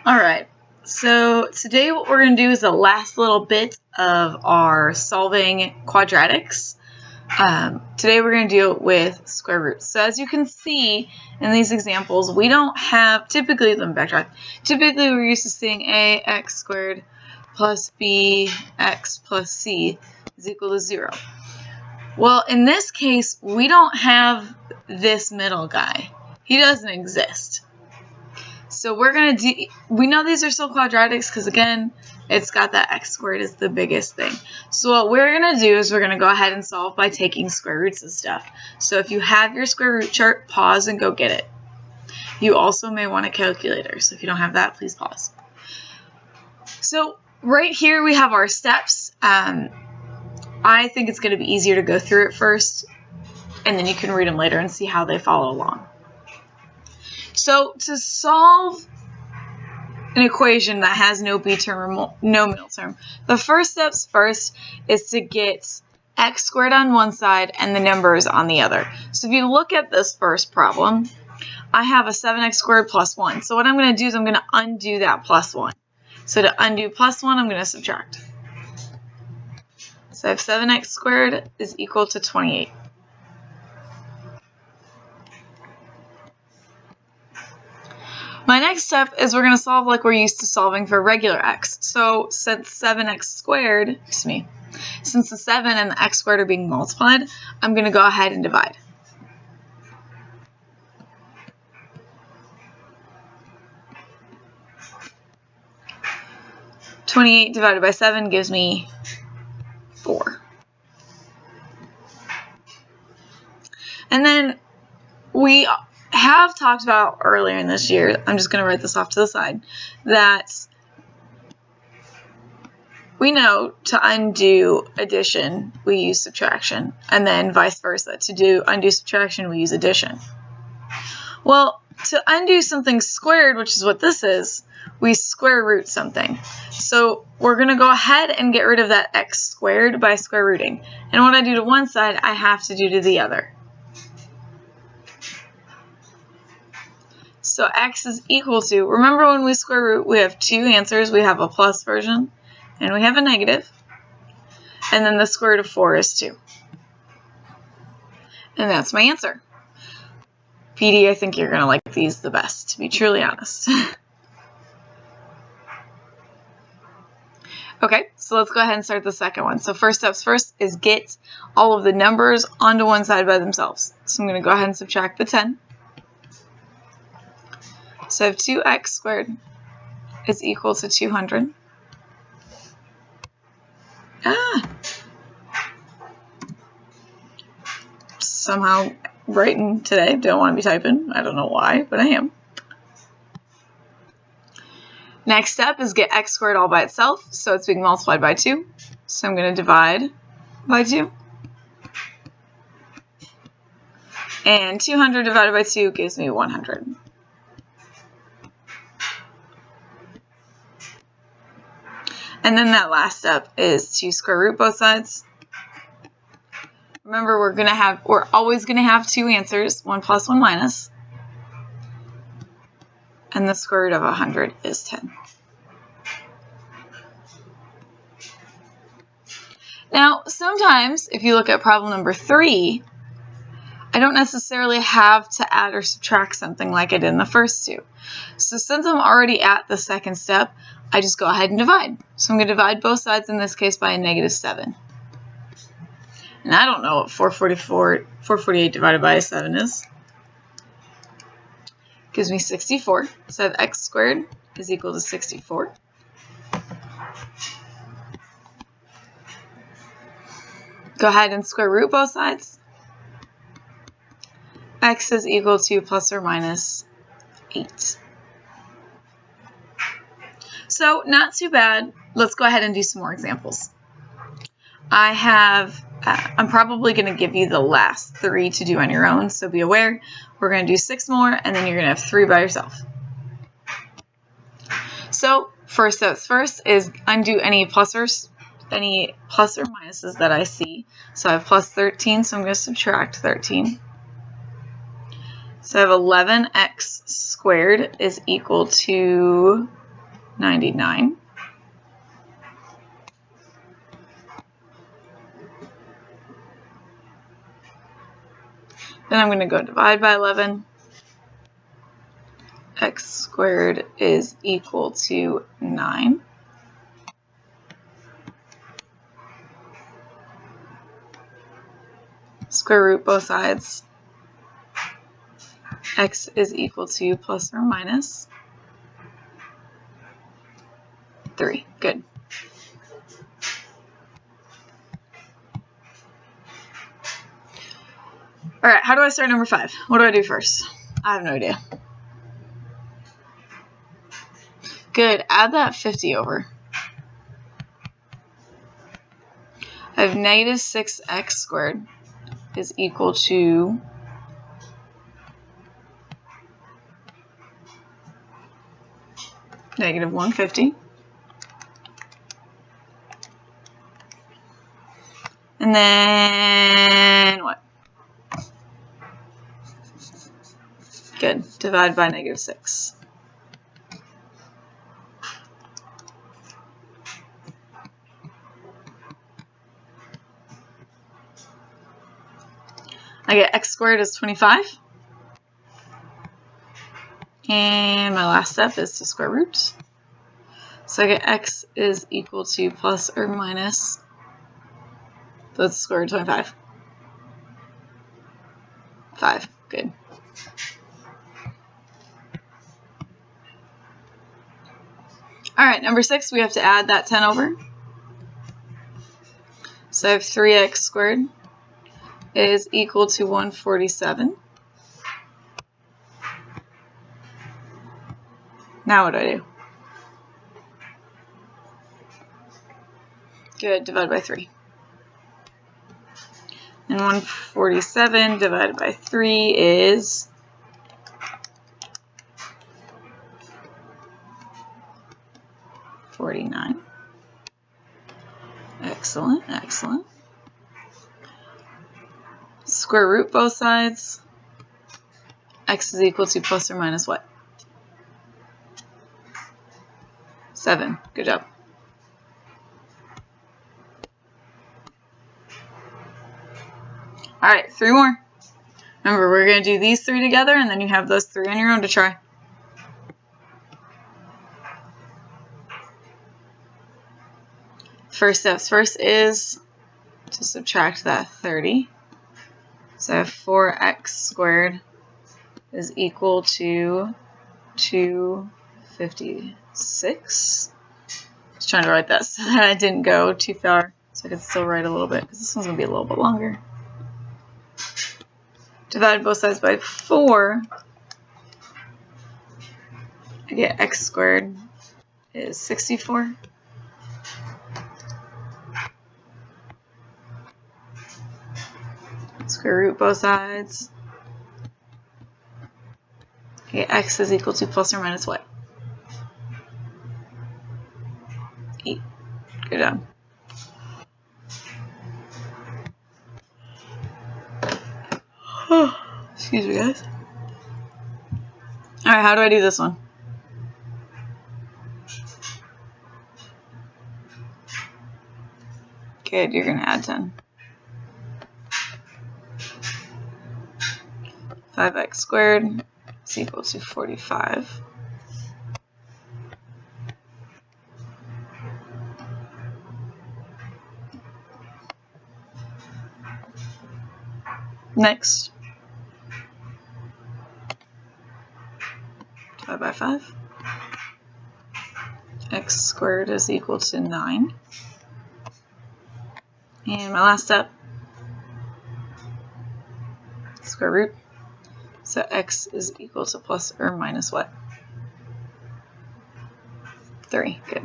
Alright, so today what we're going to do is the last little bit of our solving quadratics. Today we're going to deal with square roots. So as you can see in these examples, we don't have, typically we're used to seeing ax squared plus bx plus c is equal to 0. Well, in this case, we don't have this middle guy. He doesn't exist. So we're going to we know these are still quadratics because, again, it's got that x squared is the biggest thing. So what we're going to do is we're going to go ahead and solve by taking square roots of stuff. So if you have your square root chart, pause and go get it. You also may want a calculator. So if you don't have that, please pause. So right here we have our steps. I think it's going to be easier to go through it first, and then you can read them later and see how they follow along. So to solve an equation that has no b term or no middle term, the first steps first is to get x squared on one side and the numbers on the other. So if you look at this first problem, I have a 7x squared plus 1. So what I'm going to do is I'm going to undo that plus 1. So to undo plus 1, I'm going to subtract. So I have 7x squared is equal to 28. My next step is we're going to solve like we're used to solving for regular x. So since 7x squared, since the 7 and the x squared are being multiplied, I'm going to go ahead and divide. (28) divided by 7 gives me 4. And then we have talked about earlier in this year, I'm just going to write this off to the side, that we know to undo addition, we use subtraction, and then vice versa. To undo subtraction, we use addition. Well, to undo something squared, which is what this is, we square root something. So we're going to go ahead and get rid of that x squared by square rooting. And what I do to one side, I have to do to the other. So x is equal to, remember when we square root, we have two answers. We have a plus version and we have a negative. And then the square root of 4 is 2. And that's my answer. PD, I think you're going to like these the best, to be truly honest. Okay, so let's go ahead and start the second one. So first steps first is get all of the numbers onto one side by themselves. So I'm going to go ahead and subtract the 10. So I have 2x squared is equal to 200. Somehow writing today, don't want to be typing. I don't know why, but I am. Next step is get x squared all by itself, so it's being multiplied by 2. So I'm going to divide by 2. And 200 divided by 2 gives me 100. And then that last step is to square root both sides. Remember, we're always going to have two answers, 1 plus 1 minus. And the square root of 100 is 10. Now, sometimes, if you look at problem number 3, I don't necessarily have to add or subtract something like I did in the first two. So since I'm already at the second step, I just go ahead and divide. So I'm going to divide both sides, in this case, by a -7. And I don't know what 448 divided by 7 is. Gives me 64. So I have x squared is equal to 64. Go ahead and square root both sides. X is equal to plus or minus 8. So not too bad. Let's go ahead and do some more examples. I'm probably going to give you the last 3 to do on your own, so be aware. We're going to do 6 more, and then you're going to have 3 by yourself. So first steps first is undo any plus or minuses that I see. So I have plus 13, so I'm going to subtract 13. So I have 11x squared is equal to 99. Then I'm going to go divide by 11. X squared is equal to 9. Square root both sides. X is equal to plus or minus 3. Good. All right, how do I start number 5? What do I do first? I have no idea. Good, add that 50 over. I have negative 6x squared is equal to negative 150. And then what? Good, divide by negative 6. I get x squared is 25. And my last step is to square root. So I get x is equal to plus or minus, so it's square root of 25. 5. Good. All right, number 6, we have to add that 10 over. So I have 3x squared is equal to 147. Now what do I do? Good, divide by 3. And 147 divided by 3 is 49. Excellent, excellent. Square root both sides. X is equal to plus or minus what? 7. Good job. All right, 3 more. Remember, we're going to do these 3 together, and then you have those 3 on your own to try. First steps first is to subtract that 30. So 4x squared is equal to 256. I was trying to write that so that I didn't go too far, so I could still write a little bit, because this one's going to be a little bit longer. Divide both sides by 4. I get x squared is 64. Square root both sides. Okay, x is equal to plus or minus what? 8. Good job. Excuse me, guys. All right, how do I do this one? Good, you're going to add 10. 5x squared is equal to 45. Next, divide by 5. X squared is equal to 9. And my last step, square root. So x is equal to plus or minus what? 3. Good.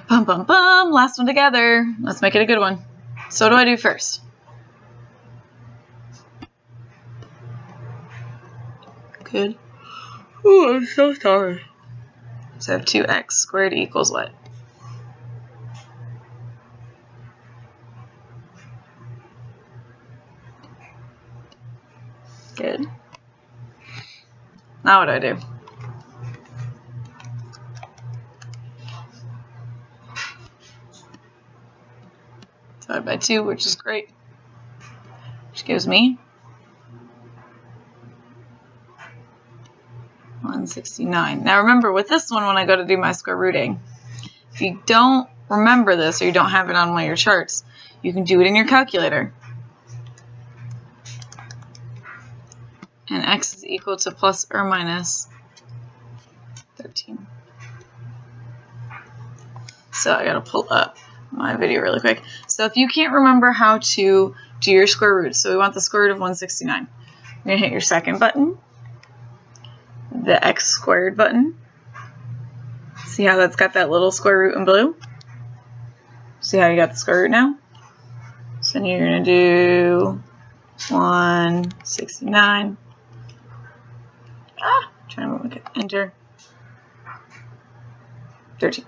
Bum, bum, bum. Last one together. Let's make it a good one. So what do I do first? Good. Oh, I'm so sorry. So I have 2x squared equals what? Good. Now what do I do? Divided by 2, which is great. Which gives me 169. Now remember, with this one, when I go to do my square rooting, if you don't remember this or you don't have it on one of your charts, you can do it in your calculator. And x is equal to plus or minus 13. So I gotta pull up my video really quick. So if you can't remember how to do your square root, so we want the square root of 169. You're gonna hit your second button, the x squared button. See how that's got that little square root in blue? See how you got the square root now? So then you're gonna do 169. Trying to make it enter. 13.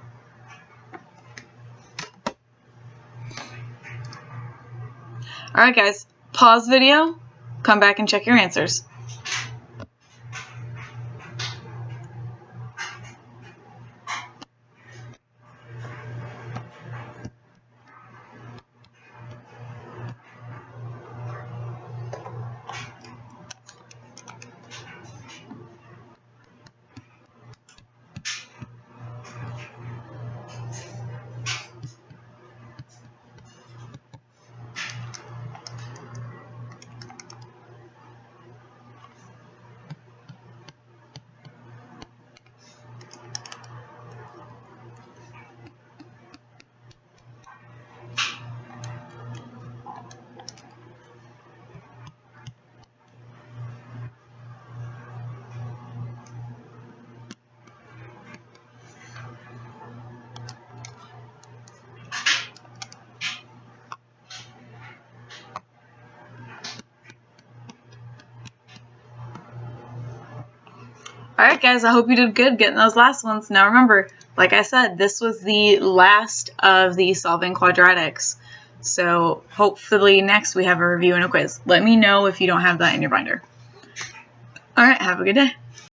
Alright guys, pause video, come back and check your answers. Alright guys, I hope you did good getting those last ones. Now remember, like I said, this was the last of the solving quadratics. So hopefully next we have a review and a quiz. Let me know if you don't have that in your binder. Alright, have a good day.